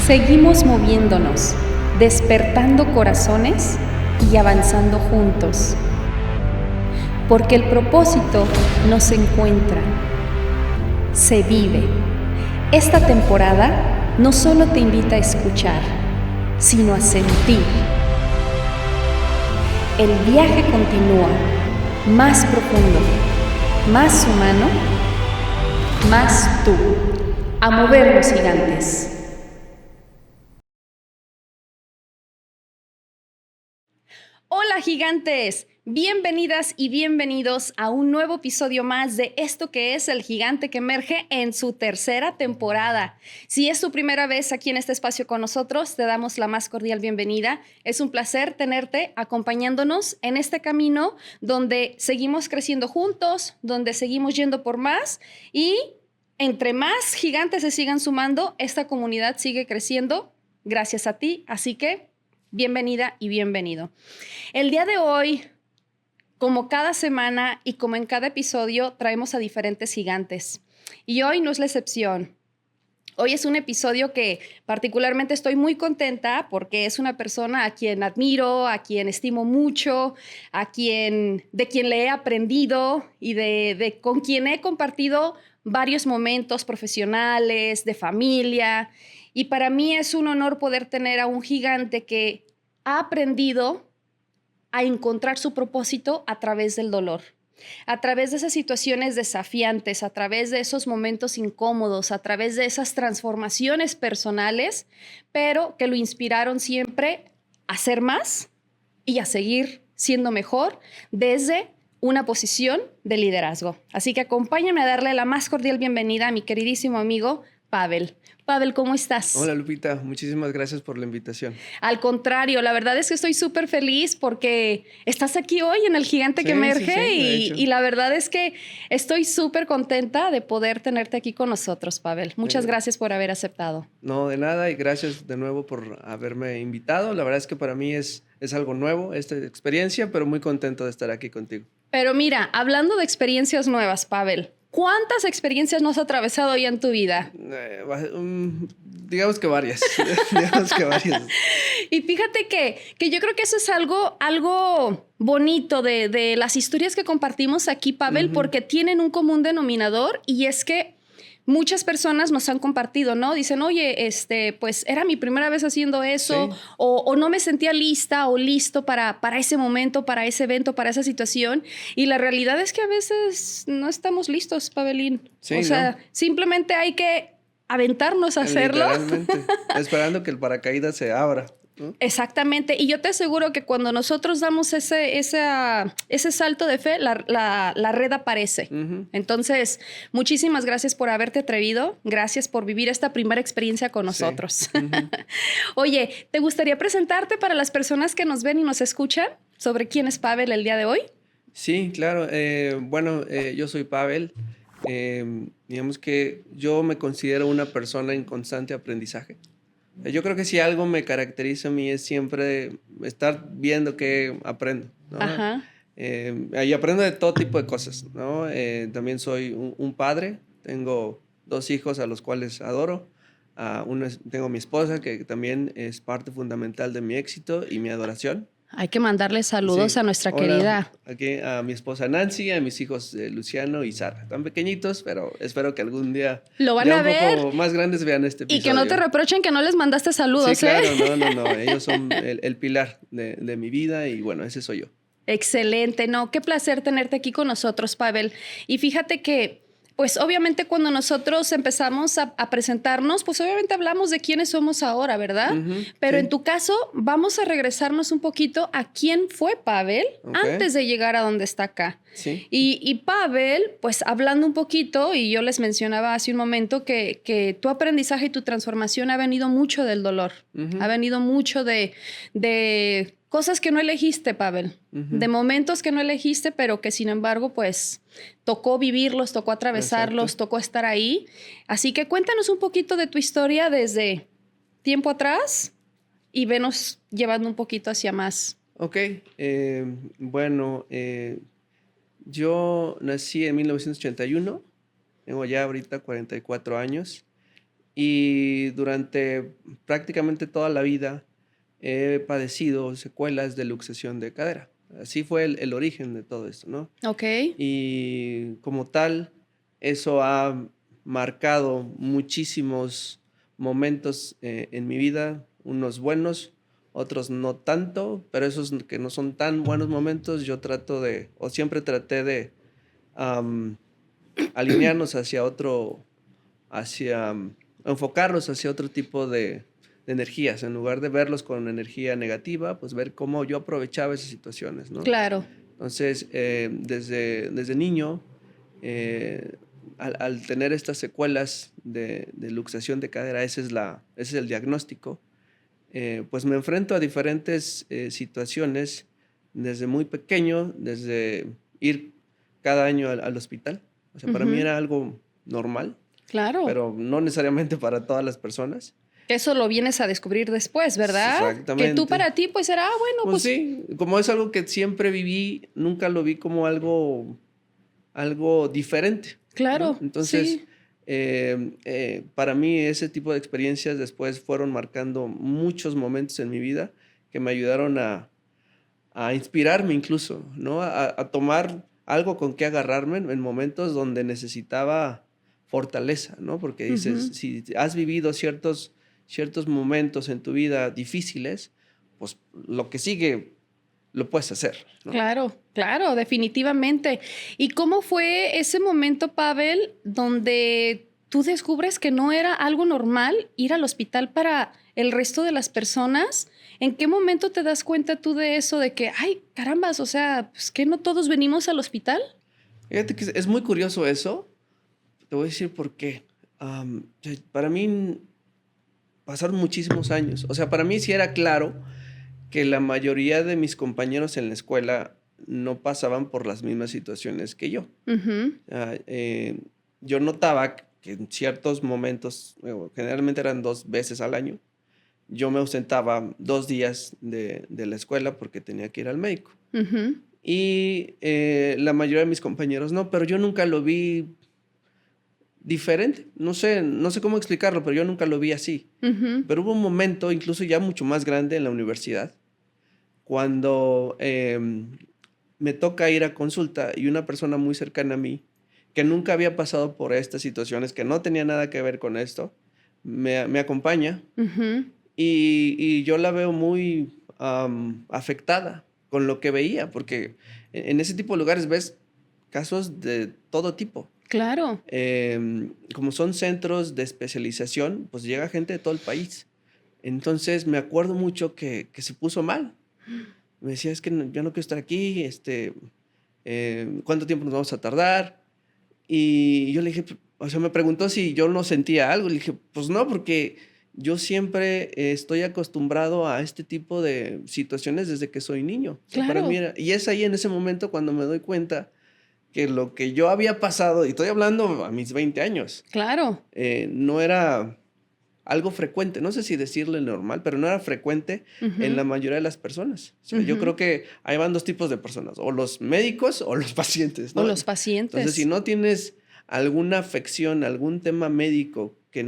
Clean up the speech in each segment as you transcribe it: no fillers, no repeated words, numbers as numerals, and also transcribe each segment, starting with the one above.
Seguimos moviéndonos, despertando corazones y avanzando juntos. Porque el propósito no se encuentra, se vive. Esta temporada no solo te invita a escuchar, sino a sentir. El viaje continúa, más profundo, más humano, más tú. A movernos, gigantes. Hola, gigantes. Bienvenidas y bienvenidos a un nuevo episodio más de esto que es El Gigante que Emerge en su tercera temporada. Si es tu primera vez aquí en este espacio con nosotros, te damos la más cordial bienvenida. Es un placer tenerte acompañándonos en este camino donde seguimos creciendo juntos, donde seguimos yendo por más y entre más gigantes se sigan sumando, esta comunidad sigue creciendo gracias a ti. Así que bienvenida y bienvenido. El día de hoy, como cada semana y como en cada episodio, traemos a diferentes gigantes. Y hoy no es la excepción. Hoy es un episodio que particularmente estoy muy contenta porque es una persona a quien admiro, a quien estimo mucho, de quien le he aprendido y con quien he compartido varios momentos profesionales, de familia. Y para mí es un honor poder tener a un gigante que ha aprendido a encontrar su propósito a través del dolor, a través de esas situaciones desafiantes, a través de esos momentos incómodos, a través de esas transformaciones personales, pero que lo inspiraron siempre a ser más y a seguir siendo mejor desde una posición de liderazgo. Así que acompáñame a darle la más cordial bienvenida a mi queridísimo amigo Pavel. Pavel, ¿cómo estás? Hola Lupita, muchísimas gracias por la invitación. Al contrario, la verdad es que estoy súper feliz porque estás aquí hoy en El Gigante que Emerge y la verdad es que estoy súper contenta de poder tenerte aquí con nosotros, Pavel. Muchas gracias por haber aceptado. No, de nada, y gracias de nuevo por haberme invitado. La verdad es que para mí es algo nuevo esta experiencia, pero muy contento de estar aquí contigo. Pero mira, hablando de experiencias nuevas, Pavel, ¿cuántas experiencias no has atravesado ya en tu vida? Digamos que varias. Digamos que varias. Y fíjate que yo creo que eso es algo bonito de las historias que compartimos aquí, Pavel, porque tienen un común denominador y es que muchas personas nos han compartido, ¿no? Dicen, oye, pues era mi primera vez haciendo eso, sí. o no me sentía lista o listo para ese momento, para ese evento, para esa situación. Y la realidad es que a veces no estamos listos, Pavelín. Sí, o sea, simplemente hay que aventarnos a hacerlo. Literalmente, esperando que el paracaídas se abra, ¿no? Exactamente, y yo te aseguro que cuando nosotros damos ese salto de fe, la red aparece. Entonces, muchísimas gracias por haberte atrevido, gracias por vivir esta primera experiencia con nosotros. Sí. Oye, ¿te gustaría presentarte para las personas que nos ven y nos escuchan sobre quién es Pavel el día de hoy? Sí, claro. Yo soy Pavel. Digamos que yo me considero una persona en constante aprendizaje. Yo creo que si algo me caracteriza a mí es siempre estar viendo qué aprendo, ¿no? Ajá. Y aprendo de todo tipo de cosas, ¿no? También soy un padre, tengo 2 hijos a los cuales adoro. Tengo mi esposa, que también es parte fundamental de mi éxito y mi adoración. Hay que mandarle saludos a nuestra querida. Aquí a mi esposa Nancy, a mis hijos Luciano y Sara. Están pequeñitos, pero espero que algún día lo van a ver. Un poco más grandes vean este episodio. Y que no te reprochen que no les mandaste saludos. Sí, claro, no. Ellos son el pilar de mi vida y bueno, ese soy yo. Excelente. No, qué placer tenerte aquí con nosotros, Pavel. Y fíjate que pues obviamente cuando nosotros empezamos a presentarnos, pues obviamente hablamos de quiénes somos ahora, ¿verdad? Pero sí. En tu caso, vamos a regresarnos un poquito a quién fue Pavel antes de llegar a donde está acá. Sí. Y Pavel, pues hablando un poquito, y yo les mencionaba hace un momento que tu aprendizaje y tu transformación ha venido mucho del dolor, ha venido mucho de cosas que no elegiste, Pavel, de momentos que no elegiste, pero que sin embargo, pues tocó vivirlos, tocó atravesarlos, tocó estar ahí. Yo cuéntanos un poquito de tu historia desde tiempo atrás y venos llevando un poquito hacia más. Ok, yo nací en 1981, tengo ya ahorita 44 años y durante prácticamente toda la vida he padecido secuelas de luxación de cadera. Así fue el origen de todo esto, ¿no? Ok. Y como tal, eso ha marcado muchísimos momentos en mi vida, unos buenos, otros no tanto, pero esos que no son tan buenos momentos, yo trato de, o siempre traté de am, alinearnos hacia otro, hacia, enfocarlos hacia otro tipo de energías. En lugar de verlos con energía negativa, pues ver cómo yo aprovechaba esas situaciones, ¿no? Claro. Entonces, desde niño, eh, al tener estas secuelas de luxación de cadera, ese es el diagnóstico, pues me enfrento a diferentes situaciones desde muy pequeño, desde ir cada año al hospital. O sea, para mí Ujú. era algo normal, Claro. pero no necesariamente para todas las personas. Eso lo vienes a descubrir después, ¿verdad? Que tú Exactamente. para ti, pues era, bueno, Pues pues sí, como es algo que siempre viví, nunca lo vi como algo diferente, ¿no? claro, Entonces, sí. para mí ese tipo de experiencias después fueron marcando muchos momentos en mi vida que me ayudaron a inspirarme incluso, ¿no? A tomar algo con que agarrarme en momentos donde necesitaba fortaleza, ¿no? Porque dices, Ujú. si has vivido ciertos momentos en tu vida difíciles, pues lo que sigue lo puedes hacer, ¿no? Claro, claro, definitivamente. ¿Y cómo fue ese momento, Pavel, donde tú descubres que no era algo normal ir al hospital para el resto de las personas? ¿En qué momento te das cuenta tú de eso, de que, ay, carambas, o sea, pues que no todos venimos al hospital? Fíjate que es muy curioso eso. Te voy a decir por qué. Para mí pasaron muchísimos años. O sea, para mí sí era claro que la mayoría de mis compañeros en la escuela no pasaban por las mismas situaciones que yo. Ujú. Yo notaba que en ciertos momentos, generalmente eran 2 veces al año, yo me ausentaba 2 días de la escuela porque tenía que ir al médico. Ujú. Y la mayoría de mis compañeros no, pero yo nunca lo vi diferente. No sé cómo explicarlo, pero yo nunca lo vi así. Ujú. Pero hubo un momento, incluso ya mucho más grande en la universidad, cuando me toca ir a consulta y una persona muy cercana a mí, que nunca había pasado por estas situaciones, que no tenía nada que ver con esto, me acompaña Ujú. y yo la veo muy afectada con lo que veía, porque en ese tipo de lugares ves casos de todo tipo. Claro. Como son centros de especialización, pues llega gente de todo el país. Entonces me acuerdo mucho que se puso mal. Me decía, es que yo no quiero estar aquí, ¿cuánto tiempo nos vamos a tardar? Y yo le dije, o sea, me preguntó si yo no sentía algo. Le dije, pues no, porque yo siempre estoy acostumbrado a este tipo de situaciones desde que soy niño. O sea, para mí Claro. era, y es ahí en ese momento cuando me doy cuenta que lo que yo había pasado, y estoy hablando a mis 20 años, Claro. no era algo frecuente, no sé si decirle normal, pero no era frecuente en Ujú. la mayoría de las personas. O sea, yo Ujú. creo que ahí van 2 tipos de personas, o los médicos o los pacientes, O ¿no? los Entonces, si pacientes. no tienes alguna afección, algún tema médico que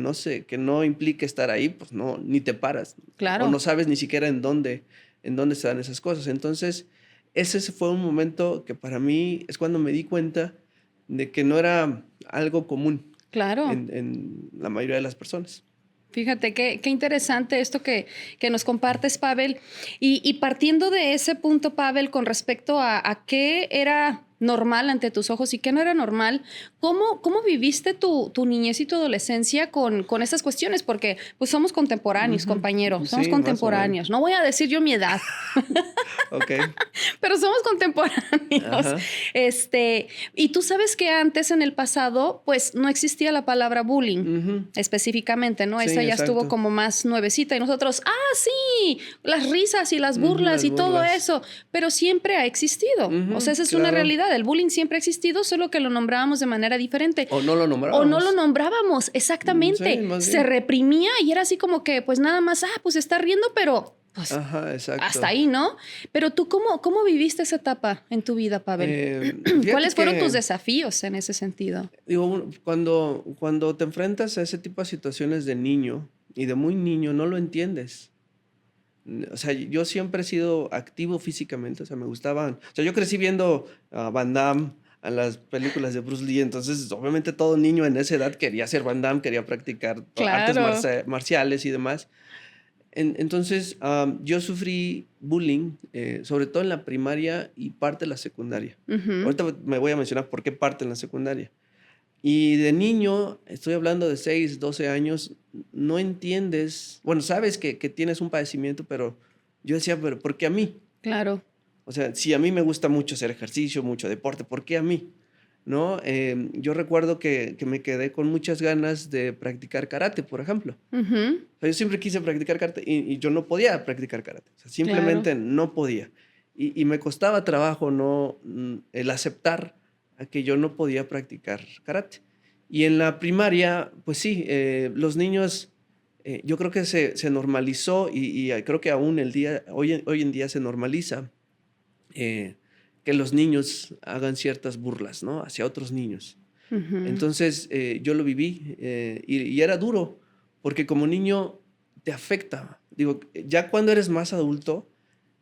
no implique estar ahí, pues no, ni te paras, o no Claro. sabes ni siquiera en dónde se dan esas cosas. Entonces, ese fue un momento que para mí es cuando me di cuenta de que no era algo común Claro. en la mayoría de las personas. Fíjate, qué interesante esto que nos compartes, Pavel. Y partiendo de ese punto, Pavel, con respecto a qué era normal ante tus ojos y qué no era normal, ¿cómo viviste tu niñez y tu adolescencia con estas cuestiones? Porque pues somos contemporáneos, Ujú. compañeros, somos Sí, más o menos. contemporáneos. No voy a decir yo mi edad, Okey. pero somos contemporáneos. Ajá. Y tú sabes que antes, en el pasado, pues no existía la palabra bullying Ujú. específicamente, ¿no? Sí, Esa ya estuvo exacto. como más nuevecita y nosotros, sí, las risas y las Ujú, burlas las y todo burlas. eso, pero siempre ha existido. O sea, Ujú, esa es una claro. realidad. El bullying siempre ha existido, solo que lo nombrábamos de manera diferente. O no lo O no lo nombrábamos. nombrábamos, Sí, exactamente. más Se bien. reprimía y era así como que, pues nada más, pues está riendo, pero pues Ajá, hasta exacto. ahí, ¿no? Pero tú, ¿cómo viviste esa etapa en tu vida, Pavel? Fíjate ¿Cuáles fueron tus que, desafíos en ese sentido? digo, cuando te enfrentas a ese tipo de situaciones de niño, y de muy niño no lo entiendes. O sea, yo siempre he sido activo físicamente, o sea, me gustaban. O sea, yo crecí viendo a Van Damme, a las películas de Bruce Lee, entonces obviamente todo niño en esa edad quería ser Van Damme, quería practicar artes Claro. marciales y demás. Entonces, yo sufrí bullying, sobre todo en la primaria y parte de la secundaria. Ujú. Ahorita me voy a mencionar por qué parte en la secundaria. Y de niño, estoy hablando de 6, 12 años, no entiendes, bueno, sabes que tienes un padecimiento, pero yo decía, pero ¿por qué a mí? Claro. O sea, si a mí me gusta mucho hacer ejercicio, mucho deporte, ¿por qué a mí? ¿No? Yo recuerdo que me quedé con muchas ganas de practicar karate, por ejemplo. Ujú. O sea, yo siempre quise practicar karate y yo no podía practicar karate. O sea, Claro. simplemente no podía. Y me costaba trabajo el aceptar a que yo no podía practicar karate. Y en la primaria, pues sí, los niños, yo creo que se normalizó y creo que aún hoy en día se normaliza eh, que los niños hagan ciertas burlas, ¿no? Hacia otros niños. Ujú. Entonces, yo lo viví y era duro, porque como niño te afecta. Digo, ya cuando eres más adulto,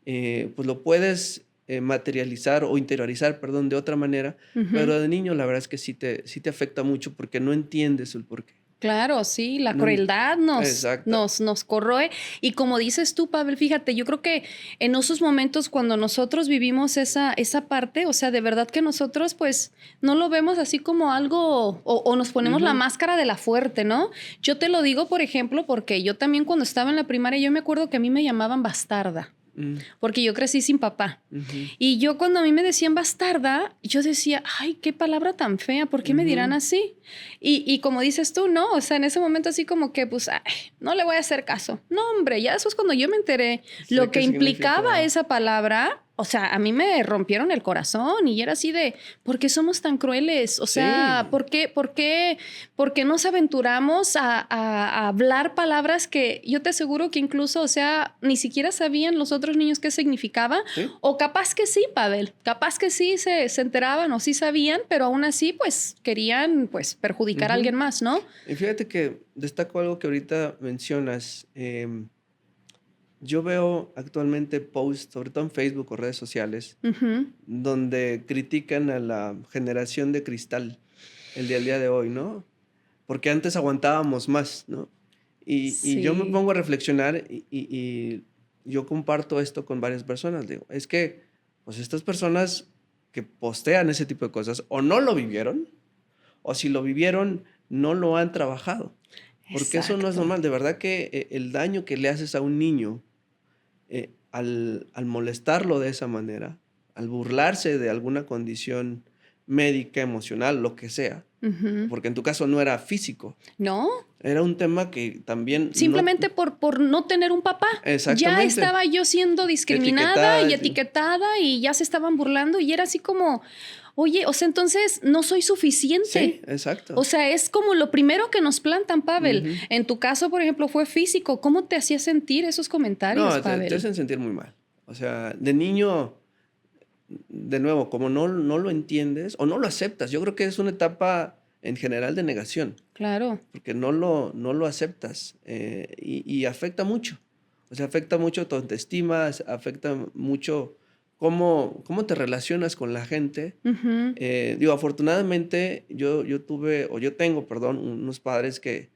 pues lo puedes materializar o interiorizar, perdón, de otra manera, Ujú. pero de niño la verdad es que sí te afecta mucho porque no entiendes el porqué. Claro, sí, la No, crueldad exacto. nos corroe. Y como dices tú, Pavel, fíjate, yo creo que en esos momentos cuando nosotros vivimos esa parte, o sea, de verdad que nosotros pues no lo vemos así como algo o nos ponemos la Ujú, máscara de la fuerte, ¿no? Yo te lo digo, por ejemplo, porque yo también cuando estaba en la primaria, yo me acuerdo que a mí me llamaban bastarda, mm, porque yo crecí sin papá. ujú, Y yo cuando a mí me decían bastarda, yo decía, ay, qué palabra tan fea, ¿por qué me dirán ujú. así? Y como dices tú, no, o sea, en ese momento así como que, pues, ay, no le voy a hacer caso. No, hombre, ya después cuando yo me enteré Sé lo que qué implicaba significa. esa palabra, o sea, a mí me rompieron el corazón y era así de, ¿por qué somos tan crueles? O sea, Sí, por qué nos aventuramos a hablar palabras que yo te aseguro que incluso, o sea, ni siquiera sabían los otros niños qué significaba? sí. O capaz que sí, Pavel, capaz que sí se enteraban o sí sabían, pero aún así, pues querían pues perjudicar a alguien Ujú. más, ¿no? Y fíjate que destaco algo que ahorita mencionas. Yo veo actualmente posts, sobre todo en Facebook o redes sociales, Ujú. donde critican a la generación de cristal, el del día de hoy, ¿no? Porque antes aguantábamos más, ¿no? Y yo me Sí. pongo a reflexionar y yo comparto esto con varias personas. Digo, es que, pues estas personas que postean ese tipo de cosas o no lo vivieron, o si lo vivieron, no lo han trabajado. Porque eso no es Exacto. normal. De verdad que el daño que le haces a un niño al molestarlo de esa manera, al burlarse de alguna condición médica, emocional, lo que sea, Ujú. porque en tu caso no era físico, ¿No? era un tema que también no, Simplemente por no tener un papá. Ya exactamente, estaba yo siendo discriminada y etiquetada, sí, etiquetada y ya se estaban burlando y era así como, oye, o sea, entonces no soy sí, suficiente. O exacto. sea, es como lo primero que nos plantan, Pavel. Ujú. En tu caso, por ejemplo, fue físico. ¿Cómo te hacía sentir esos comentarios, No, te Pavel? hacen sentir muy mal. O sea, de niño, de nuevo, como no lo entiendes o no lo aceptas, yo creo que es una etapa en general de negación. Claro. Porque no lo aceptas y afecta mucho. O sea, afecta mucho tu autoestima, afecta mucho cómo te relacionas con la gente. Ujú. Digo, afortunadamente yo tuve, o yo tengo, perdón, unos padres que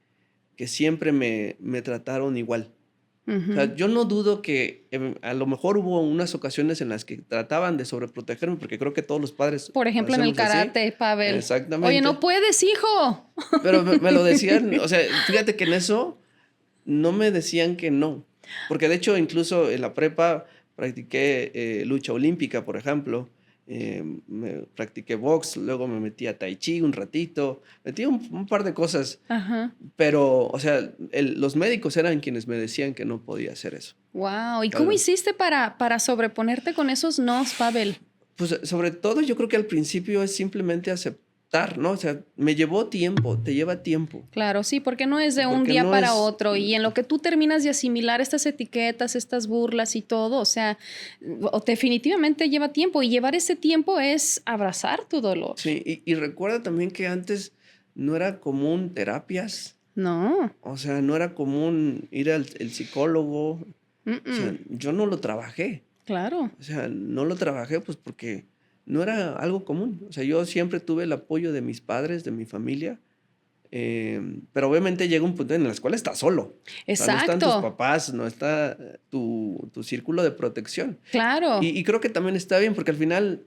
siempre me trataron igual. O Ujú. sea, yo no dudo que a lo mejor hubo unas ocasiones en las que trataban de sobreprotegerme, porque creo que todos los padres Por ejemplo, en el hacemos así. karate, Pavel. Oye, no Exactamente. puedes, hijo. Pero me lo decían, o sea, fíjate que en eso no me decían que no, porque de hecho incluso en la prepa practiqué lucha olímpica, por ejemplo, practiqué box, luego me metí a tai chi un ratito, metí un par de cosas, Ajá. pero, o sea, los médicos eran quienes me decían que no podía hacer eso. Wow. ¿Y cómo Tal- hiciste para sobreponerte con esos nos, Pavel? Pues sobre todo yo creo que al principio es simplemente aceptar, ¿no? O sea, me llevó tiempo, te lleva tiempo, Claro, sí, porque no es de un porque día no para es. otro y en lo que tú terminas de asimilar estas etiquetas, estas burlas y todo, o sea, definitivamente lleva tiempo y llevar ese tiempo es abrazar tu dolor. Sí, y recuerda también que antes no era común terapias, No. O sea, no era común ir al el psicólogo. O sea, yo no lo trabajé. Claro. O sea, no lo trabajé pues porque no era algo común. O sea, yo siempre tuve el apoyo de mis padres, de mi familia, pero obviamente llega un punto en el cual estás solo. O sea, no están tus Exacto. papás, no está tu círculo de protección. Claro. Y creo que también está bien porque al final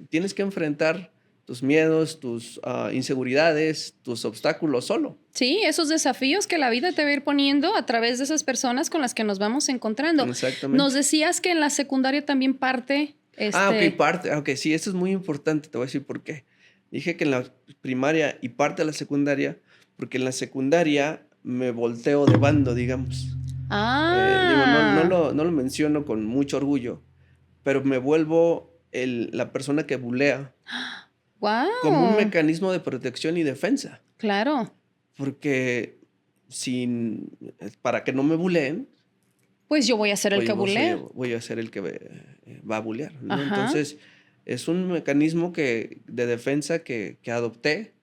tienes que enfrentar tus miedos, tus inseguridades, tus obstáculos solo. Sí, esos desafíos que la vida te va a ir poniendo a través de esas personas con las que nos vamos encontrando. Nos Exactamente. decías que en la secundaria también parte, Ok, sí, esto es muy importante, te voy a decir por qué. Dije que en la primaria y parte de la secundaria, porque en la secundaria me volteo de bando, digamos. Digo, no lo menciono con mucho orgullo, pero me vuelvo la persona que bulea como un Wow. mecanismo de protección y defensa. Claro. Porque para que no me buleen, Pues yo voy a ser el pues que yo bulea. voy a ser el que va a bulear, ¿no? Ajá. Entonces, es un mecanismo de defensa que adopté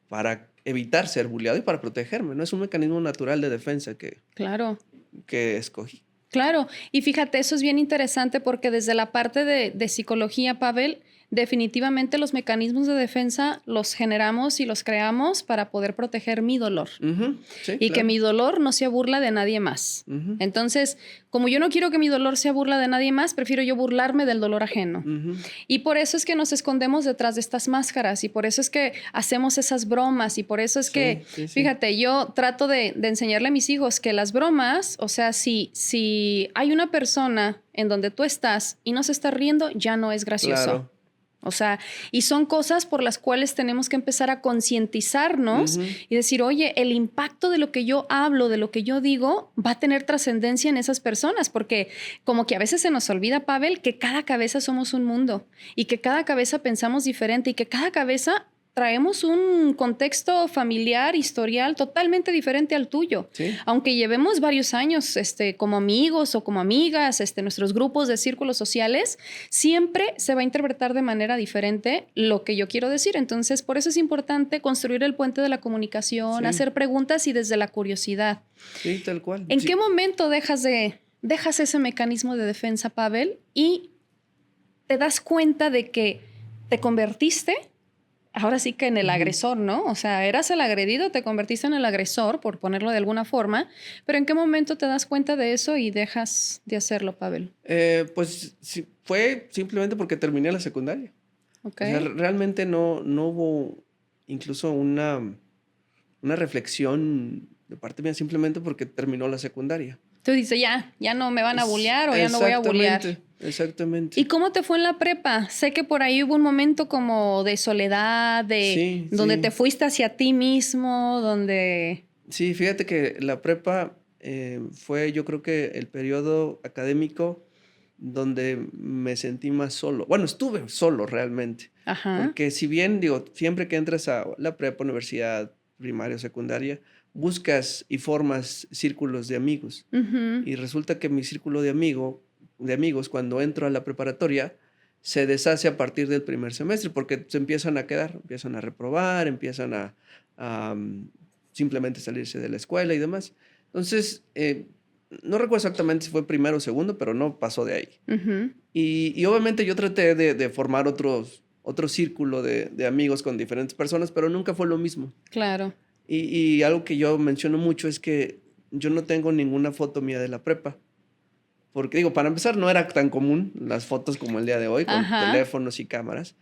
para evitar ser buleado y para protegerme, ¿no? Es un mecanismo natural de defensa Claro. que escogí. Claro, y fíjate, eso es bien interesante porque desde la parte de psicología, Pavel, definitivamente los mecanismos de defensa los generamos y los creamos para poder proteger mi dolor Ujú, sí, y que claro. mi dolor no sea burla de nadie más. Ujú, Entonces, como yo no quiero que mi dolor sea burla de nadie más, prefiero yo burlarme del dolor ajeno. ujú. Y por eso es que nos escondemos detrás de estas máscaras y por eso es que hacemos esas bromas y por eso es que, Sí, sí, sí. fíjate, yo trato de enseñarle a mis hijos que las bromas, o sea, si hay una persona en donde tú estás y no se está riendo, ya no es gracioso. Claro. O sea, y son cosas por las cuales tenemos que empezar a concientizarnos Ujú, y decir, oye, el impacto de lo que yo hablo, de lo que yo digo, va a tener trascendencia en esas personas, porque como que a veces se nos olvida, Pavel, que cada cabeza somos un mundo y que cada cabeza pensamos diferente y que cada cabeza traemos un contexto familiar, historial totalmente diferente al tuyo. sí. Aunque llevemos varios años como amigos o como amigas, nuestros grupos de círculos sociales, siempre se va a interpretar de manera diferente lo que yo quiero decir. Entonces, por eso es importante construir el puente de la comunicación, Sí, hacer preguntas y desde la curiosidad. sí, tal cual. ¿En qué Sí. momento dejas ese mecanismo de defensa, Pavel, y te das cuenta de que te convertiste ahora sí que en el Ujú. agresor, ¿no? O sea, eras el agredido, te convertiste en el agresor, por ponerlo de alguna forma, pero ¿en qué momento te das cuenta de eso y dejas de hacerlo, Pavel? Pues sí, fue simplemente porque terminé la secundaria. ¿Ok? O sea, realmente no hubo incluso una reflexión de parte mía, simplemente porque terminó la secundaria. Tú dices, ya no me van a bullear o ya no voy a bullear. Exactamente. ¿Y cómo te fue en la prepa? Sé que por ahí hubo un momento como de soledad, Sí, donde te sí. fuiste hacia ti mismo, donde... Sí, fíjate que la prepa fue, yo creo que el periodo académico donde me sentí más solo. Bueno, estuve solo realmente, Ajá. porque si bien, digo, siempre que entras a la prepa, universidad, primaria o secundaria, buscas y formas círculos de amigos. Ujú. Y resulta que mi círculo de amigos, cuando entro a la preparatoria, se deshace a partir del primer semestre, porque se empiezan a quedar, empiezan a reprobar, empiezan a simplemente salirse de la escuela y demás. Entonces, no recuerdo exactamente si fue primero o segundo, pero no pasó de ahí. Ujú. Y obviamente yo traté de formar otro círculo de amigos con diferentes personas, pero nunca fue lo mismo. Claro. Y algo que yo menciono mucho es que yo no tengo ninguna foto mía de la prepa. Porque digo, para empezar, no era tan común las fotos como el día de hoy, con Ajá. teléfonos y cámaras,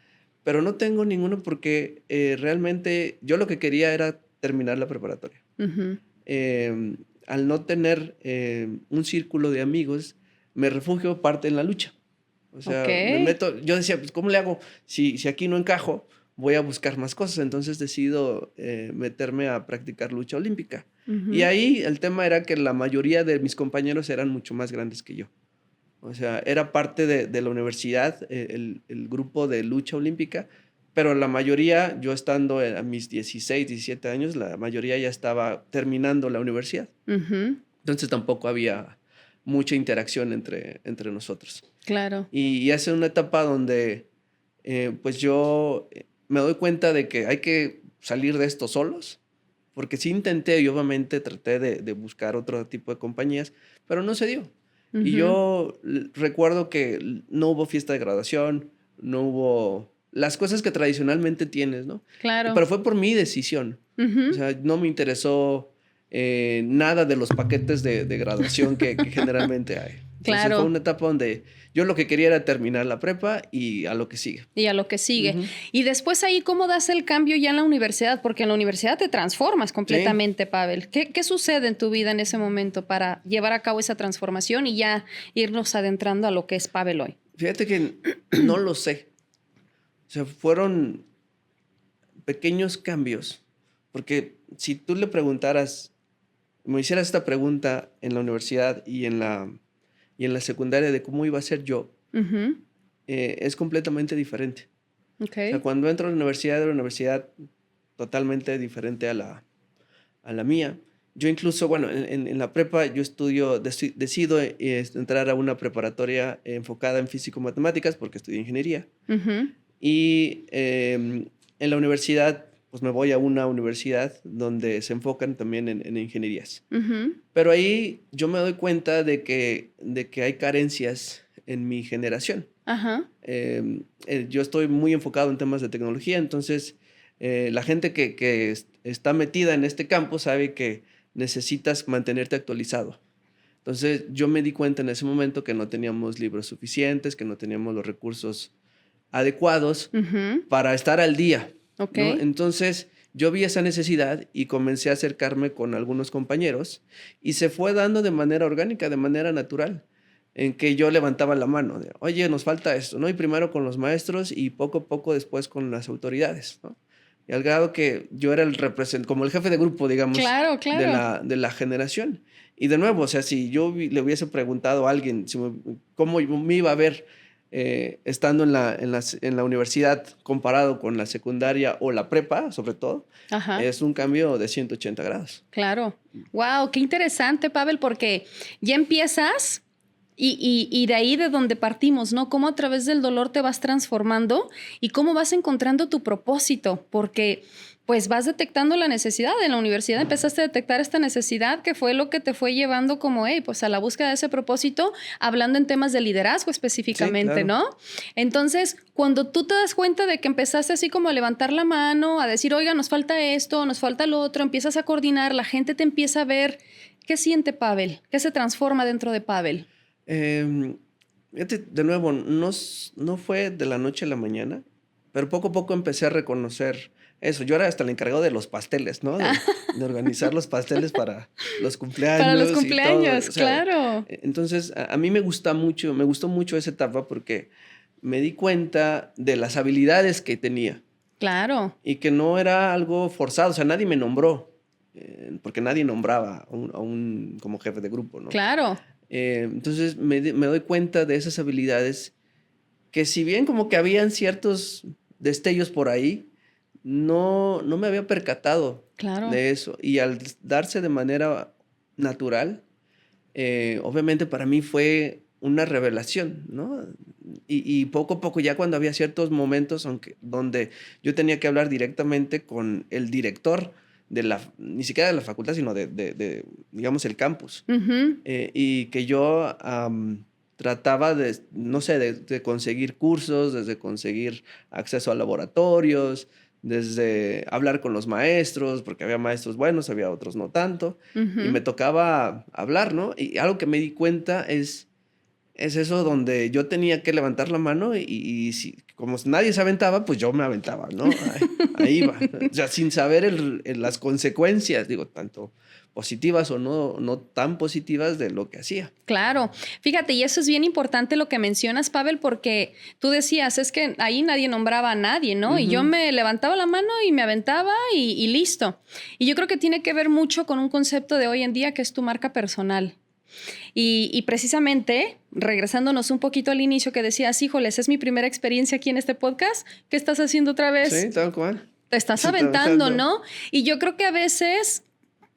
pero no tengo ninguno porque realmente yo lo que quería era terminar la preparatoria. Ujú. Al no tener un círculo de amigos, me refugio parte en la lucha. O Ok. sea, me meto, yo decía, pues, ¿cómo le hago? Si aquí no encajo, voy a buscar más cosas. Entonces decido meterme a practicar lucha olímpica. Y Ujú. ahí el tema era que la mayoría de mis compañeros eran mucho más grandes que yo. O sea, era parte de la universidad, el grupo de lucha olímpica, pero la mayoría, yo estando a mis 16, 17 años, la mayoría ya estaba terminando la universidad. Ujú. Entonces tampoco había mucha interacción entre nosotros. Claro. Y esa es una etapa donde pues yo me doy cuenta de que hay que salir de esto solos porque sí intenté y obviamente traté de buscar otro tipo de compañías, pero no se dio. Y yo recuerdo que no hubo fiesta de graduación, no hubo las cosas que tradicionalmente tienes, ¿no? Claro. Pero fue por mi decisión. O sea, no me interesó nada de los paquetes de graduación que generalmente hay. Entonces Claro. fue una etapa donde yo lo que quería era terminar la prepa y a lo que sigue. Y a lo que sigue. Y después ahí, ¿cómo das el cambio ya en la universidad? Porque en la universidad te transformas completamente, sí. Pavel. ¿Qué sucede en tu vida en ese momento para llevar a cabo esa transformación y ya irnos adentrando a lo que es Pavel hoy? Fíjate que no lo sé. O sea, fueron pequeños cambios. Porque si tú le preguntaras, me hicieras esta pregunta en la universidad y en la secundaria de cómo iba a ser yo, es completamente diferente. Okay. O sea, cuando entro a la universidad, era una universidad totalmente diferente a la mía. Yo incluso, bueno, en la prepa yo decido entrar a una preparatoria enfocada en físico-matemáticas porque estudié ingeniería. Y en la universidad, pues me voy a una universidad donde se enfocan también en ingenierías. Pero ahí yo me doy cuenta de que hay carencias en mi generación. Yo estoy muy enfocado en temas de tecnología, entonces la gente que está metida en este campo sabe que necesitas mantenerte actualizado. Entonces yo me di cuenta en ese momento que no teníamos libros suficientes, que no teníamos los recursos adecuados para estar al día. Okay. ¿No? Entonces yo vi esa necesidad y comencé a acercarme con algunos compañeros y se fue dando de manera orgánica, de manera natural, en que yo levantaba la mano, de, oye, nos falta esto, ¿no? Y primero con los maestros y poco a poco después con las autoridades, ¿no? Y al grado que yo era como el jefe de grupo, digamos, claro. De la generación. Y de nuevo, o sea, si yo le hubiese preguntado a alguien cómo me iba a ver estando en la universidad comparado con la secundaria o la prepa, sobre todo, es un cambio de 180 grados. Claro. Wow, qué interesante, Pavel, porque ya empiezas y de ahí de donde partimos, ¿no? Cómo a través del dolor te vas transformando y cómo vas encontrando tu propósito, porque pues vas detectando la necesidad. En la universidad empezaste a detectar esta necesidad que fue lo que te fue llevando como, pues a la búsqueda de ese propósito, hablando en temas de liderazgo específicamente, sí, claro. ¿No? Entonces, cuando tú te das cuenta de que empezaste así como a levantar la mano, a decir, oiga, nos falta esto, nos falta lo otro, empiezas a coordinar, la gente te empieza a ver. ¿Qué siente Pavel? ¿Qué se transforma dentro de Pavel? De nuevo, no fue de la noche a la mañana, pero poco a poco empecé a reconocer eso. Yo era hasta el encargado de los pasteles, ¿no? De organizar los pasteles para los cumpleaños. Para los cumpleaños, o sea, claro. Entonces, a mí me gustó mucho esa etapa porque me di cuenta de las habilidades que tenía. Claro. Y que no era algo forzado, o sea, nadie me nombró, porque nadie nombraba a un como jefe de grupo, ¿no? Claro. Entonces me doy cuenta de esas habilidades que si bien como que habían ciertos destellos por ahí, no me había percatado de eso. Y al darse de manera natural, obviamente para mí fue una revelación, ¿no? Y poco a poco, ya cuando había ciertos momentos donde yo tenía que hablar directamente con el director ni siquiera de la facultad, sino de digamos, el campus. Y que yo trataba de conseguir cursos, desde conseguir acceso a laboratorios, desde hablar con los maestros, porque había maestros buenos, había otros no tanto, y me tocaba hablar, ¿no? Y algo que me di cuenta es eso donde yo tenía que levantar la mano y como nadie se aventaba, pues yo me aventaba, ¿no? Ahí iba. O sea, sin saber las consecuencias, digo, tanto positivas o no tan positivas de lo que hacía. Claro. Fíjate, y eso es bien importante lo que mencionas, Pavel, porque tú decías, es que ahí nadie nombraba a nadie, ¿no? Y yo me levantaba la mano y me aventaba y listo. Y yo creo que tiene que ver mucho con un concepto de hoy en día que es tu marca personal. Y precisamente, regresándonos un poquito al inicio que decías, híjoles, es mi primera experiencia aquí en este podcast, ¿qué estás haciendo otra vez? Sí, tal cual. Te estás aventando, ¿no? Y yo creo que a veces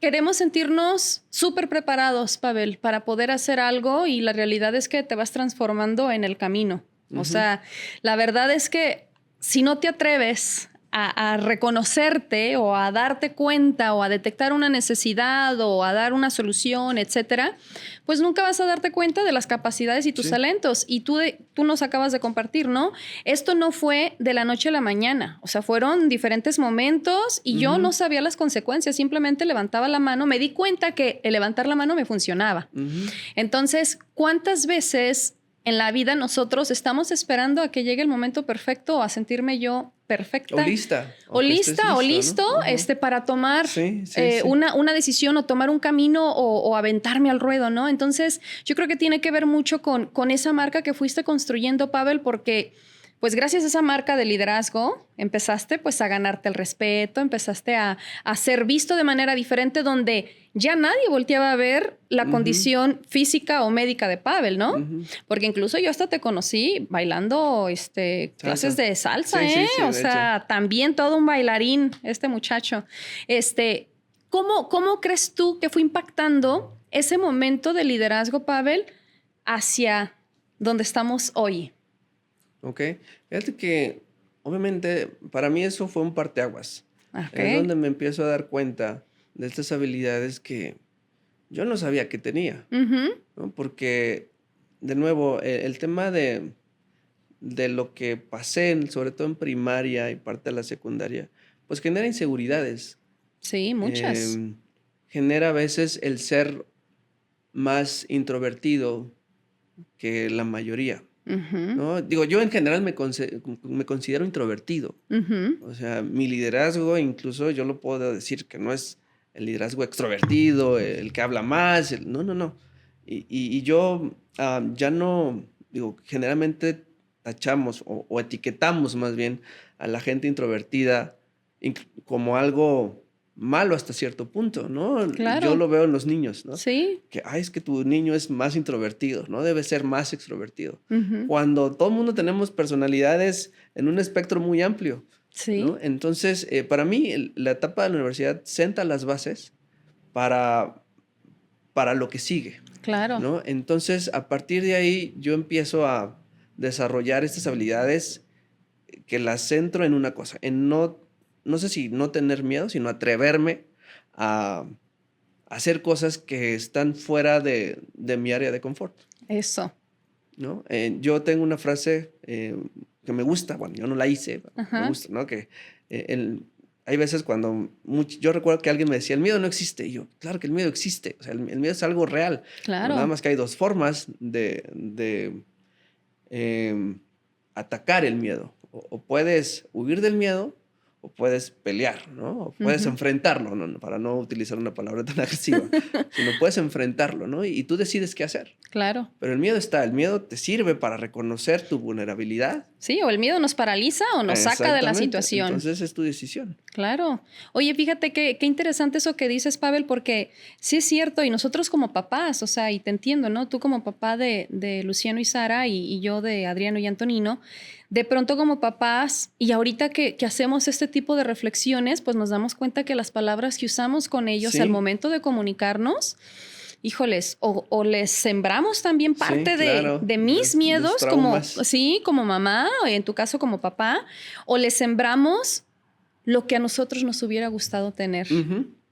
queremos sentirnos súper preparados, Pavel, para poder hacer algo y la realidad es que te vas transformando en el camino. O sea, la verdad es que si no te atreves a reconocerte o a darte cuenta o a detectar una necesidad o a dar una solución, etcétera, pues nunca vas a darte cuenta de las capacidades y tus talentos. Y tú nos acabas de compartir, ¿no? Esto no fue de la noche a la mañana. O sea, fueron diferentes momentos y yo no sabía las consecuencias. Simplemente levantaba la mano. Me di cuenta que el levantar la mano me funcionaba. Entonces, ¿cuántas veces en la vida nosotros estamos esperando a que llegue el momento perfecto o a sentirme yo perfecta? O lista. O lista, o listo, ¿no? Para tomar una decisión o tomar un camino o aventarme al ruedo, ¿no? Entonces, yo creo que tiene que ver mucho con esa marca que fuiste construyendo, Pavel, porque pues gracias a esa marca de liderazgo empezaste pues a ganarte el respeto, empezaste a ser visto de manera diferente, donde ya nadie volteaba a ver la condición física o médica de Pavel, ¿no? Porque incluso yo hasta te conocí bailando clases de salsa, ¿eh? O sea, también todo un bailarín este muchacho. ¿Cómo crees tú que fue impactando ese momento de liderazgo, Pavel, hacia donde estamos hoy? Ok, fíjate que obviamente para mí eso fue un parteaguas. Es donde me empiezo a dar cuenta de estas habilidades que yo no sabía que tenía, ¿no? Porque, de nuevo, el tema de lo que pasé, sobre todo en primaria y parte de la secundaria, pues genera inseguridades. Sí, muchas. Genera a veces el ser más introvertido que la mayoría. ¿No? Digo, yo en general me considero introvertido. O sea, mi liderazgo, incluso yo lo puedo decir que no es el liderazgo extrovertido, el que habla más. No. Y yo ya no, digo, generalmente tachamos o etiquetamos más bien a la gente introvertida como algo malo hasta cierto punto, ¿no? Claro. Yo lo veo en los niños, ¿no? Sí. Que, es que tu niño es más introvertido, ¿no? Debe ser más extrovertido. Cuando todo el mundo tenemos personalidades en un espectro muy amplio, ¿no? Entonces, para mí, la etapa de la universidad senta las bases para lo que sigue. Claro. ¿No? Entonces, a partir de ahí, yo empiezo a desarrollar estas habilidades que las centro en una cosa, en no sé si no tener miedo, sino atreverme a hacer cosas que están fuera de mi área de confort. Eso. ¿No? Yo tengo una frase que me gusta, bueno, yo no la hice, me gusta, ¿no? Que hay veces cuando yo recuerdo que alguien me decía, el miedo no existe. Y yo, claro que el miedo existe. O sea, el miedo es algo real. Claro. Nada más que hay dos formas de atacar el miedo. O puedes huir del miedo o puedes pelear, ¿no? O puedes enfrentarlo, ¿no? Para no utilizar una palabra tan agresiva, sino puedes enfrentarlo, ¿no? Y tú decides qué hacer. Claro. Pero el miedo te sirve para reconocer tu vulnerabilidad. Sí, o el miedo nos paraliza o nos saca de la situación. Entonces es tu decisión. Claro. Oye, fíjate qué interesante eso que dices, Pavel, porque sí es cierto, y nosotros como papás, o sea, y te entiendo, ¿no? Tú como papá de Luciano y Sara y yo de Adriano y Antonino, de pronto como papás, y ahorita que hacemos este tipo de reflexiones, pues nos damos cuenta que las palabras que usamos con ellos al momento de comunicarnos, híjoles, o les sembramos también parte de mis miedos como mamá, o en tu caso como papá, o les sembramos lo que a nosotros nos hubiera gustado tener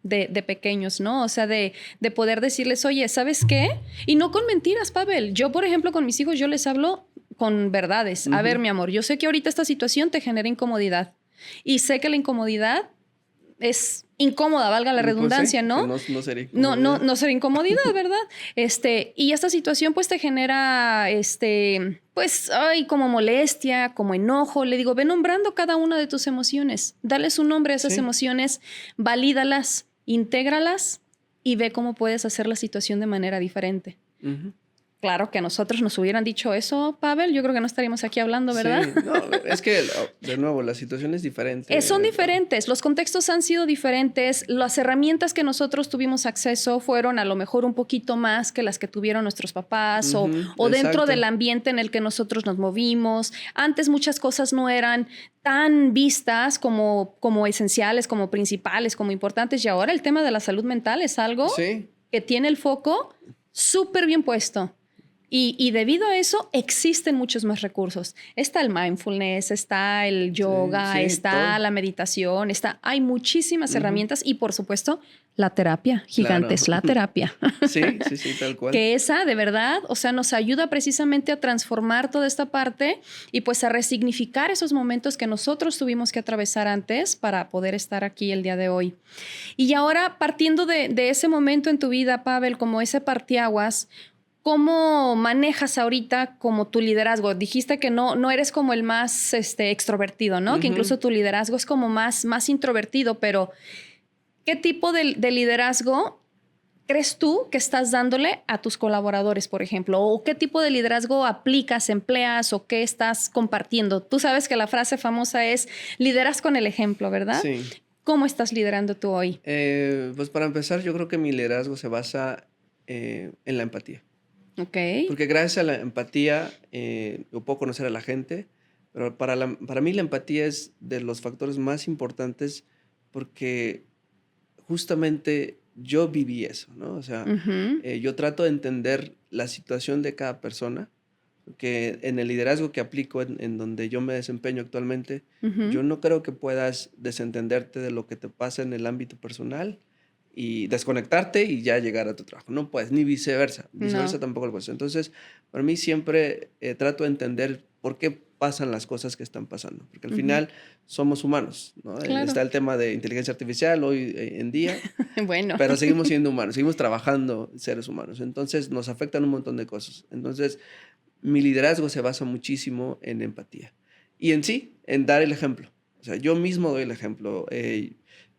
de pequeños, ¿no? O sea, de poder decirles, oye, ¿sabes qué? Y no con mentiras, Pavel. Yo, por ejemplo, con mis hijos, yo les hablo con verdades. A ver, mi amor, yo sé que ahorita esta situación te genera incomodidad y sé que la incomodidad es incómoda, valga la redundancia, pues sí, ¿no? No sería incomodidad. No sería incomodidad, ¿verdad? Y esta situación pues te genera, pues, como molestia, como enojo. Le digo, ve nombrando cada una de tus emociones. Dale su nombre a esas emociones, valídalas, intégralas y ve cómo puedes hacer la situación de manera diferente. Claro que a nosotros nos hubieran dicho eso, Pavel, yo creo que no estaríamos aquí hablando, ¿verdad? Sí, no, es que, de nuevo, la situación es diferente. Son diferentes, los contextos han sido diferentes, las herramientas que nosotros tuvimos acceso fueron a lo mejor un poquito más que las que tuvieron nuestros papás o dentro del ambiente en el que nosotros nos movimos. Antes muchas cosas no eran tan vistas como esenciales, como principales, como importantes, y ahora el tema de la salud mental es algo que tiene el foco súper bien puesto. Y debido a eso existen muchos más recursos. Está el mindfulness, está el yoga, Sí, sí, está todo. la meditación, hay muchísimas herramientas y por supuesto la terapia, Claro. gigantes, la terapia. Sí, sí, sí, tal cual. Que esa de verdad, o sea, nos ayuda precisamente a transformar toda esta parte y pues a resignificar esos momentos que nosotros tuvimos que atravesar antes para poder estar aquí el día de hoy. Y ahora, partiendo de ese momento en tu vida, Pavel, como ese parteaguas, ¿cómo manejas ahorita como tu liderazgo? Dijiste que no eres como el más extrovertido, ¿no? Que Ujú. incluso tu liderazgo es como más introvertido, pero ¿qué tipo de liderazgo crees tú que estás dándole a tus colaboradores, por ejemplo? ¿O qué tipo de liderazgo aplicas, empleas o qué estás compartiendo? Tú sabes que la frase famosa es lideras con el ejemplo, ¿verdad? Sí. ¿Cómo estás liderando tú hoy? Pues para empezar, yo creo que mi liderazgo se basa en la empatía. Ok. Porque gracias a la empatía yo puedo conocer a la gente, pero para mí la empatía es de los factores más importantes porque justamente yo viví eso, ¿no? O sea, Ujú, yo trato de entender la situación de cada persona, que en el liderazgo que aplico, en donde yo me desempeño actualmente, ujú. yo no creo que puedas desentenderte de lo que te pasa en el ámbito personal y desconectarte y ya llegar a tu trabajo. No puedes, ni viceversa. Viceversa No, tampoco lo puedes. Entonces, para mí siempre trato de entender por qué pasan las cosas que están pasando. Porque al ujú. final somos humanos, ¿no? Está Claro. el tema de inteligencia artificial hoy en día, Bueno, pero seguimos siendo humanos, seguimos trabajando seres humanos. Entonces, nos afectan un montón de cosas. Entonces, mi liderazgo se basa muchísimo en empatía y en sí, en dar el ejemplo. O sea, yo mismo doy el ejemplo.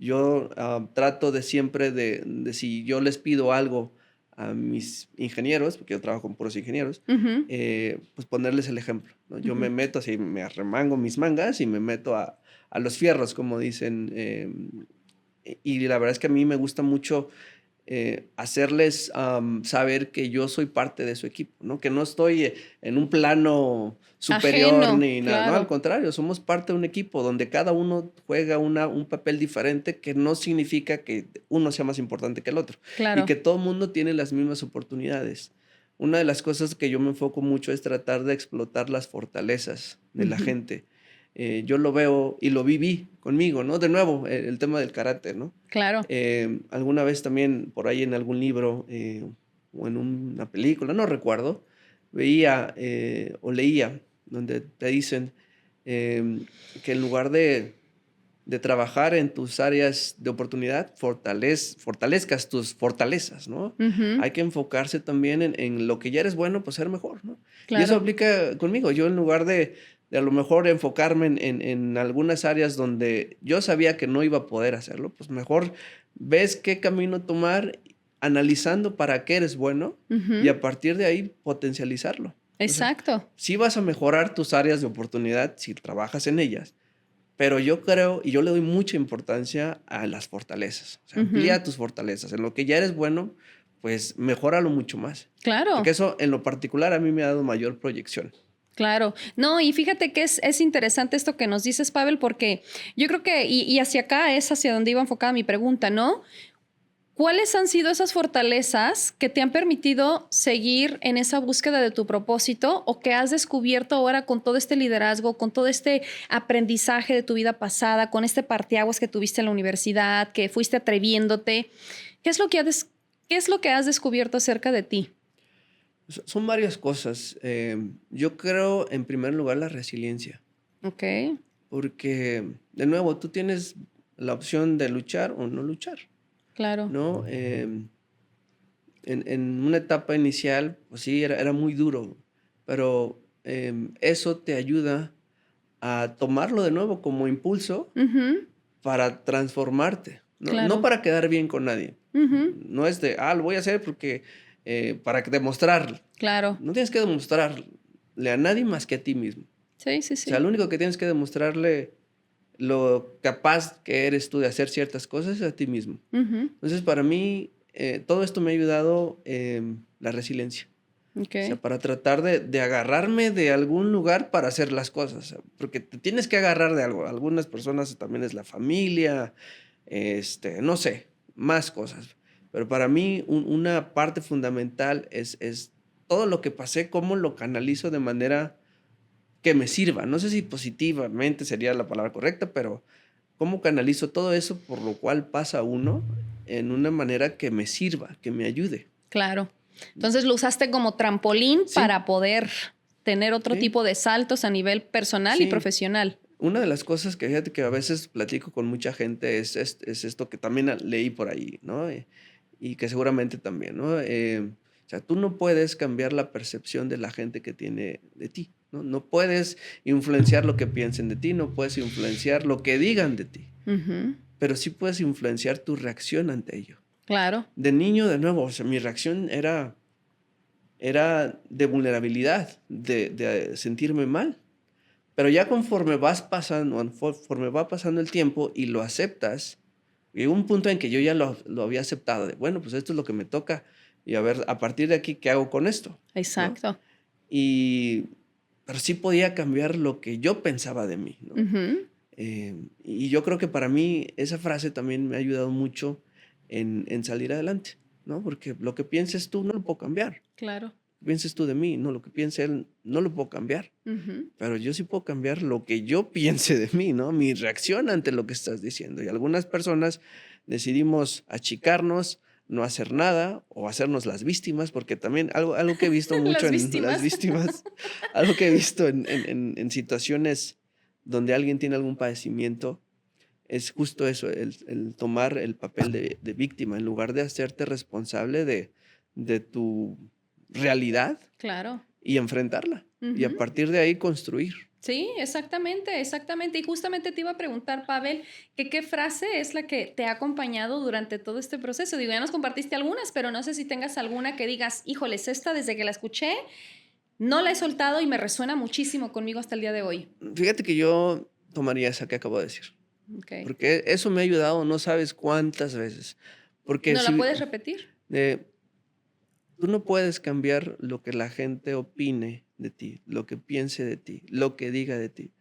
Yo trato de siempre de si yo les pido algo a mis ingenieros, porque yo trabajo con puros ingenieros, ujú, pues ponerles el ejemplo, ¿no? Yo me ujú. meto así, me arremango mis mangas y me meto a los fierros, como dicen. Y la verdad es que a mí me gusta mucho hacerles saber que yo soy parte de su equipo, ¿no? Que no estoy en un plano superior Ajeno, ni nada, ¿no? Al claro, contrario, somos parte de un equipo donde cada uno juega un papel diferente que no significa que uno sea más importante que el otro y claro. que todo el mundo tiene las mismas oportunidades. Una de las cosas que yo me enfoco mucho es tratar de explotar las fortalezas de la Ujú, gente. Yo lo veo y lo viví conmigo, ¿no? De nuevo, el tema del karate, ¿no? claro. Alguna vez también por ahí en algún libro o en una película, no recuerdo, veía o leía donde te dicen que en lugar de trabajar en tus áreas de oportunidad, fortalezcas tus fortalezas, ¿no? Ujú, Hay que enfocarse también en lo que ya eres bueno, pues ser mejor, ¿no? Y eso claro. aplica conmigo. Yo en lugar de a lo mejor enfocarme en algunas áreas donde yo sabía que no iba a poder hacerlo, pues mejor ves qué camino tomar analizando para qué eres bueno y Ujú, a partir de ahí potencializarlo. O sea, exacto. sí vas a mejorar tus áreas de oportunidad si trabajas en ellas, pero yo creo y yo le doy mucha importancia a las fortalezas. O sea, Ujú, amplía tus fortalezas. En lo que ya eres bueno, pues mejóralo mucho más. Porque claro. eso en lo particular a mí me ha dado mayor proyección. Claro, no, y fíjate que es interesante esto que nos dices, Pavel, porque yo creo que, y hacia acá es hacia donde iba enfocada mi pregunta, ¿no? ¿Cuáles han sido esas fortalezas que te han permitido seguir en esa búsqueda de tu propósito o que has descubierto ahora con todo este liderazgo, con todo este aprendizaje de tu vida pasada, con este parteaguas que tuviste en la universidad, que fuiste atreviéndote? ¿Qué es lo que qué es lo que has descubierto acerca de ti? Son varias cosas. Yo creo, en primer lugar, la resiliencia. Ok, Porque, de nuevo, tú tienes la opción de luchar o no luchar, claro. ¿no? En una etapa inicial, pues sí, era muy duro, pero eso te ayuda a tomarlo de nuevo como impulso Ujú, para transformarte, ¿no? No claro. para quedar bien con nadie. Ujú, No es de, lo voy a hacer porque, para demostrar. claro. No tienes que demostrarle a nadie más que a ti mismo. Sí, sí, O sea, sí. lo único que tienes que demostrarle lo capaz que eres tú de hacer ciertas cosas es a ti mismo. Ujú, Entonces, para mí, todo esto me ha ayudado la resiliencia. O sea, ok. para tratar de agarrarme de algún lugar para hacer las cosas, o sea, porque te tienes que agarrar de algo. Algunas personas también es la familia, no sé, más cosas. Pero para mí una parte fundamental es todo lo que pasé, cómo lo canalizo de manera que me sirva. No sé si positivamente sería la palabra correcta, pero cómo canalizo todo eso por lo cual pasa uno en una manera que me sirva, que me ayude. Claro. Entonces lo usaste como trampolín Sí, para poder tener otro sí, tipo de saltos a nivel personal y sí. profesional. Una de las cosas que fíjate que a veces platico con mucha gente es esto que también leí por ahí, ¿no? Y que seguramente también, ¿no? O sea, tú no puedes cambiar la percepción de la gente que tiene de ti, ¿no? No puedes influenciar lo que piensen de ti, no puedes influenciar lo que digan de ti, Ujú. pero sí puedes influenciar tu reacción ante ello. Claro. De niño, de nuevo, o sea, mi reacción era de vulnerabilidad, de sentirme mal. Pero ya conforme conforme va pasando el tiempo y lo aceptas, llegó un punto en que yo ya lo había aceptado, de bueno, pues esto es lo que me toca y a ver, a partir de aquí, ¿qué hago con esto? ¿No? Exacto. Y, pero sí podía cambiar lo que yo pensaba de mí, ¿no? Ujú. Y yo creo que para mí esa frase también me ha ayudado mucho en salir adelante, ¿no? Porque lo que pienses tú no lo puedo cambiar. Claro. Lo que pienses tú de mí, no, lo que piense él no lo puedo cambiar. Ujú. Pero yo sí puedo cambiar lo que yo piense de mí, ¿no? Mi reacción ante lo que estás diciendo. Y algunas personas decidimos achicarnos, no hacer nada o hacernos las víctimas, porque también algo que he visto mucho Las en las víctimas. víctimas, algo que he visto en situaciones donde alguien tiene algún padecimiento, es justo eso, el tomar el papel de víctima en lugar de hacerte responsable de tu realidad Claro. y enfrentarla. Y a Ujú. partir de ahí construir. Sí, exactamente, exactamente. Y justamente te iba a preguntar, Pavel, que qué frase es la que te ha acompañado durante todo este proceso. Digo, ya nos compartiste algunas, pero no sé si tengas alguna que digas, híjoles, esta desde que la escuché, no la he soltado y me resuena muchísimo conmigo hasta el día de hoy. Fíjate que yo tomaría esa que acabo de decir, Ok. porque eso me ha ayudado no sabes cuántas veces. Porque ¿No la si puedes repetir? eh, tú no puedes cambiar lo que la gente opine de ti, lo que piense de ti, lo que diga de ti,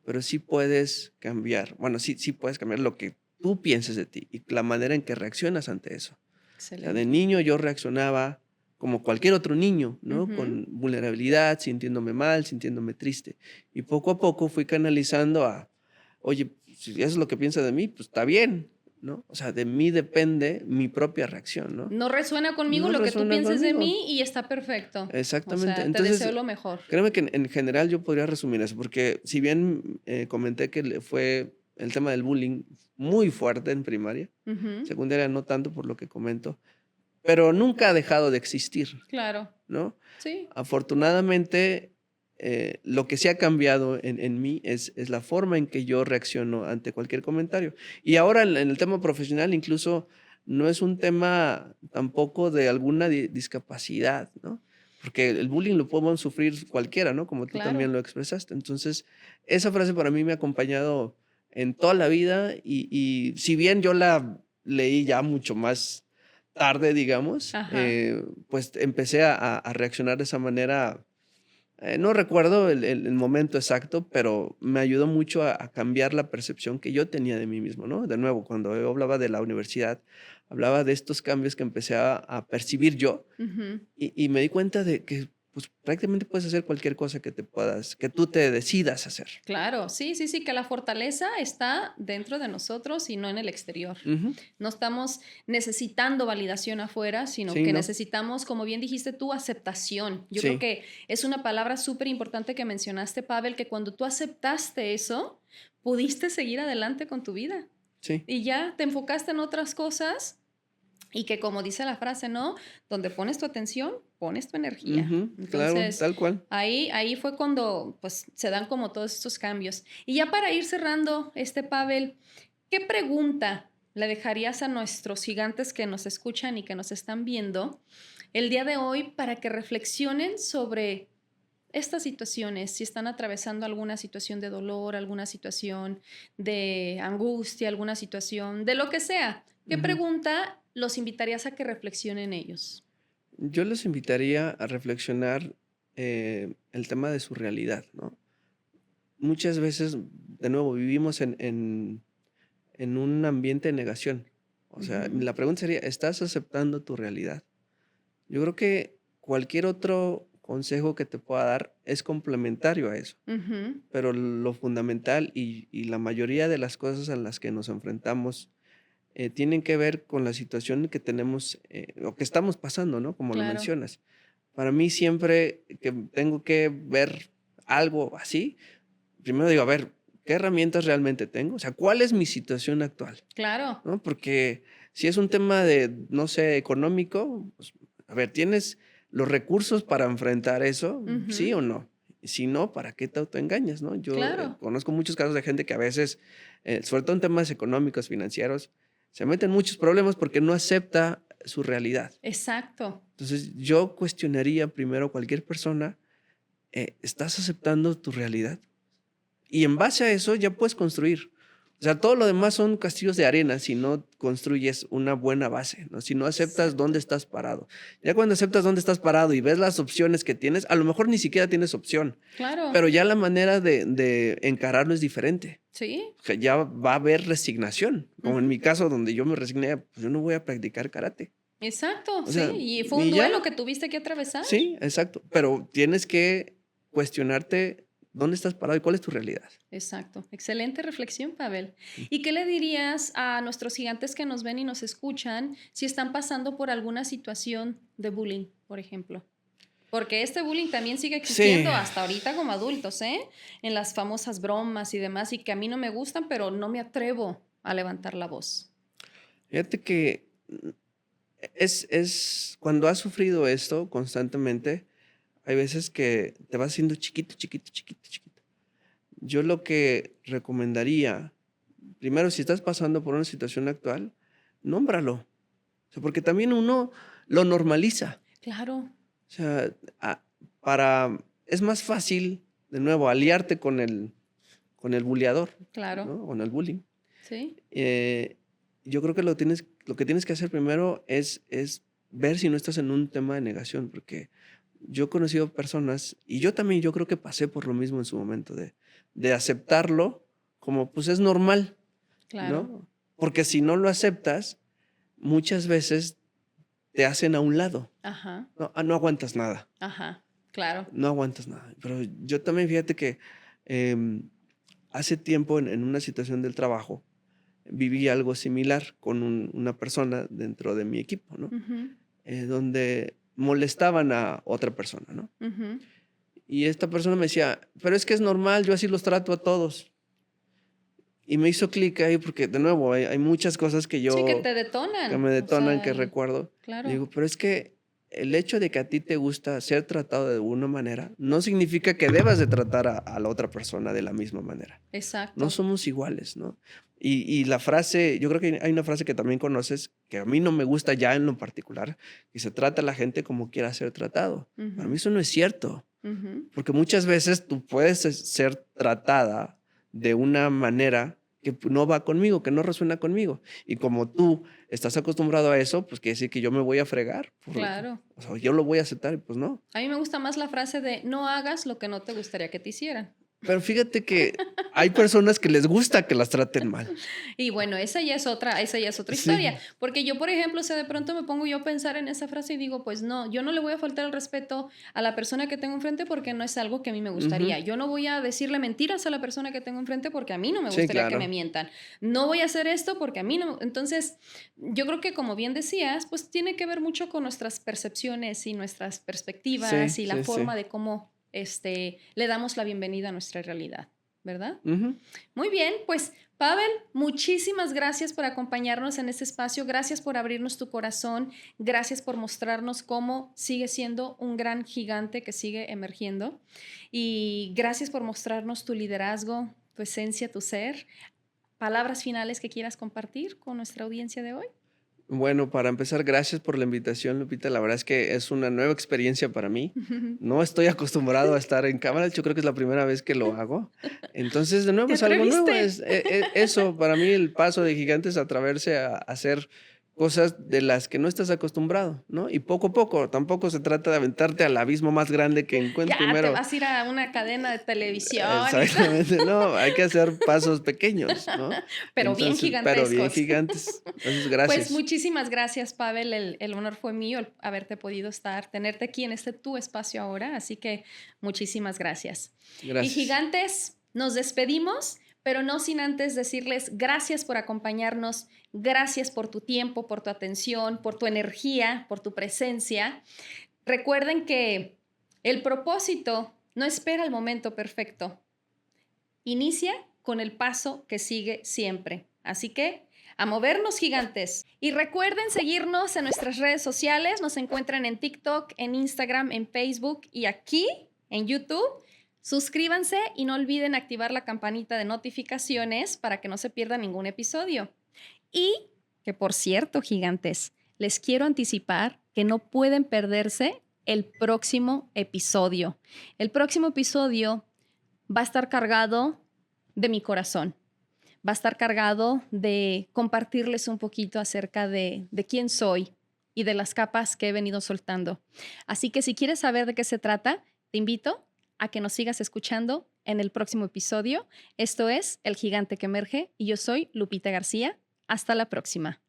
pero sí puedes cambiar, bueno, sí puedes cambiar lo que tú pienses de ti y la manera en que reaccionas ante eso. O sea, de Excelente. niño yo reaccionaba como cualquier otro niño, ¿no? Ujú. Con vulnerabilidad, sintiéndome mal, sintiéndome triste. Y poco a poco fui canalizando oye, si eso es lo que piensa de mí, pues está bien, ¿no? O sea, de mí depende mi propia reacción, ¿no? No resuena conmigo No lo que tú resuena pienses de conmigo. mí y está perfecto. O Exactamente. sea, te deseo Entonces, lo mejor. créeme que en general yo podría resumir eso, porque si bien comenté que fue el tema del bullying muy fuerte en primaria, Ujú. secundaria no tanto por lo que comento, pero nunca ha dejado de existir, Claro. ¿no? Sí. Afortunadamente, lo que sí ha cambiado en mí es la forma en que yo reacciono ante cualquier comentario. Y ahora en el tema profesional incluso no es un tema tampoco de alguna discapacidad, ¿no? Porque el bullying lo podemos sufrir cualquiera, ¿no? Como tú Claro. también lo expresaste. Entonces, esa frase para mí me ha acompañado en toda la vida y si bien yo la leí ya mucho más tarde, digamos, Ajá. pues empecé a reaccionar de esa manera. No recuerdo el momento exacto, pero me ayudó mucho a cambiar la percepción que yo tenía de mí mismo, ¿no? De nuevo, cuando yo hablaba de la universidad, hablaba de estos cambios que empecé a percibir yo Ujú. y me di cuenta de que pues, prácticamente puedes hacer cualquier cosa que tú te decidas hacer. Claro, sí, sí, sí, que la fortaleza está dentro de nosotros y no en el exterior. Ujú. No estamos necesitando validación afuera, sino Sí, que no, necesitamos, como bien dijiste tú, aceptación. Yo creo sí, que es una palabra súper importante que mencionaste, Pavel, que cuando tú aceptaste eso, pudiste seguir adelante con tu vida sí. y ya te enfocaste en otras cosas y que como dice la frase, ¿no? Donde pones tu atención, pones tu energía. Ujú, claro, Entonces, tal cual. ahí fue cuando pues se dan como todos estos cambios. Y ya para ir cerrando, Pavel, ¿qué pregunta le dejarías a nuestros gigantes que nos escuchan y que nos están viendo el día de hoy para que reflexionen sobre estas situaciones, si están atravesando alguna situación de dolor, alguna situación de angustia, alguna situación de lo que sea? ¿Qué Ujú. pregunta los invitarías a que reflexionen ellos? Yo los invitaría a reflexionar el tema de su realidad, ¿no? Muchas veces, de nuevo, vivimos en un ambiente de negación. O sea, Ujú. la pregunta sería, ¿estás aceptando tu realidad? Yo creo que cualquier otro consejo que te pueda dar es complementario a eso. Ujú. Pero lo fundamental y la mayoría de las cosas a las que nos enfrentamos tienen que ver con la situación que tenemos o que estamos pasando, ¿no? Como lo Claro. mencionas. Para mí siempre que tengo que ver algo así, primero digo, a ver, ¿qué herramientas realmente tengo? O sea, ¿cuál es mi situación actual? Claro. ¿No? Porque si es un tema de, no sé, económico, pues, a ver, ¿tienes los recursos para enfrentar eso? ¿Sí Ujú. o no? Si no, ¿para qué te autoengañas, no? Yo Claro. conozco muchos casos de gente que a veces, sobre todo en temas económicos, financieros, se meten en muchos problemas porque no acepta su realidad. Exacto. Entonces, yo cuestionaría primero a cualquier persona, ¿estás aceptando tu realidad? Y en base a eso ya puedes construir. O sea, todo lo demás son castillos de arena si no construyes una buena base, ¿no? Si no aceptas dónde Exacto. estás parado. Ya cuando aceptas dónde estás parado y ves las opciones que tienes, a lo mejor ni siquiera tienes opción, Claro. pero ya la manera de encararlo es diferente. Sí. O sea, ya va a haber resignación. Como en Ujú. mi caso, donde yo me resigné, pues yo no voy a practicar karate. Exacto, O sí. sea, Y fue un y duelo ya, que tuviste que atravesar. sí, exacto. Pero tienes que cuestionarte dónde estás parado y cuál es tu realidad. Exacto. Excelente reflexión, Pavel. ¿Y qué le dirías a nuestros gigantes que nos ven y nos escuchan si están pasando por alguna situación de bullying, por ejemplo? Porque este bullying también sigue Sí, existiendo hasta ahorita como adultos, ¿eh? En las famosas bromas y demás, y que a mí no me gustan, pero no me atrevo a levantar la voz. fíjate que es cuando has sufrido esto constantemente, hay veces que te vas haciendo chiquito, chiquito, chiquito, chiquito. Yo lo que recomendaría, primero, si estás pasando por una situación actual, nómbralo. O sea, porque también uno lo normaliza. Claro, O sea, para, es más fácil, de nuevo, aliarte con el buleador, claro, ¿no? Con el bullying. sí, Eh, yo creo que lo que tienes que hacer primero es ver si no estás en un tema de negación, porque yo he conocido personas, y yo también, yo creo que pasé por lo mismo en su momento, de aceptarlo como, pues es normal, claro, ¿no? Porque si no lo aceptas, muchas veces te hacen a un lado. ajá, No, no aguantas nada, ajá, claro, no aguantas nada. Pero yo también, fíjate que em, hace tiempo en una situación del trabajo, viví algo similar con una persona dentro de mi equipo, ¿no? ujú, Donde molestaban a otra persona, ¿no? ujú. Y esta persona me decía, pero es que es normal, yo así los trato a todos. Y me hizo clic ahí porque, de nuevo, hay muchas cosas Sí, que te que detonan, me o detonan, sea, que recuerdo. Y claro, digo, pero es que el hecho de que a ti te gusta ser tratado de alguna manera no significa que debas de tratar a la otra persona de la misma manera. No exacto, somos iguales, ¿no? Y la frase, yo creo que hay una frase que también conoces, que a mí no me gusta ya en lo particular, que se trata a la gente como quiera ser tratado. Para mí ujú, eso no es cierto, ujú, porque muchas veces tú puedes ser tratada de una manera que no va conmigo, que no resuena conmigo. Y como tú estás acostumbrado a eso, pues quiere decir que yo me voy a fregar. claro. O sea, yo lo voy a aceptar y pues no. A mí me gusta más la frase de no hagas lo que no te gustaría que te hicieran. Pero fíjate que hay personas que les gusta que las traten mal. Y bueno, esa ya es otra historia, Sí. porque yo, por ejemplo, o sea, de pronto me pongo yo a pensar en esa frase y digo, pues no, yo no le voy a faltar el respeto a la persona que tengo enfrente porque no es algo que a mí me Ujú. gustaría. Yo no voy a decirle mentiras a la persona que tengo enfrente porque a mí no me Sí, gustaría que me claro. mientan. No voy a hacer esto porque a mí no. Entonces, yo creo que como bien decías, pues tiene que ver mucho con nuestras percepciones y nuestras perspectivas Sí, y la sí, forma sí. de cómo le damos la bienvenida a nuestra realidad, ¿verdad? Ujú. Muy bien, pues Pavel, muchísimas gracias por acompañarnos en este espacio, gracias por abrirnos tu corazón, gracias por mostrarnos cómo sigue siendo un gran gigante que sigue emergiendo y gracias por mostrarnos tu liderazgo, tu esencia, tu ser. Palabras finales que quieras compartir con nuestra audiencia de hoy. Bueno, para empezar, gracias por la invitación, Lupita. La verdad es que es una nueva experiencia para mí. No estoy acostumbrado a estar en cámara, yo creo que es la primera vez que lo hago. Entonces, de nuevo, ¿Te es algo nuevo. atreviste? Eso, para mí, el paso de gigantes a atreverse a hacer cosas de las que no estás acostumbrado, ¿no? Y poco a poco, tampoco se trata de aventarte al abismo más grande que encuentres Ya te primero. vas a ir a una cadena de televisión y tal, Exactamente, no, hay que hacer pasos pequeños, ¿no? pero bien Pero bien gigantescos. gigantes. Entonces, Pues gracias. muchísimas gracias, Pavel. El honor fue mío el haberte podido tenerte aquí en este tu espacio ahora. Así que muchísimas gracias. Y Gracias. gigantes, nos despedimos, pero no sin antes decirles gracias por acompañarnos, gracias por tu tiempo, por tu atención, por tu energía, por tu presencia. Recuerden que el propósito no espera el momento perfecto. Inicia con el paso que sigue siempre. Así que a movernos, gigantes. Y recuerden seguirnos en nuestras redes sociales. Nos encuentran en TikTok, en Instagram, en Facebook y aquí en YouTube. Suscríbanse y no olviden activar la campanita de notificaciones para que no se pierda ningún episodio. Y que por cierto, gigantes, les quiero anticipar que no pueden perderse el próximo episodio. El próximo episodio va a estar cargado de mi corazón. Va a estar cargado de compartirles un poquito acerca de quién soy y de las capas que he venido soltando. Así que si quieres saber de qué se trata, te invito a que nos sigas escuchando en el próximo episodio. Esto es El Gigante que Emerge y yo soy Lupita García. Hasta la próxima.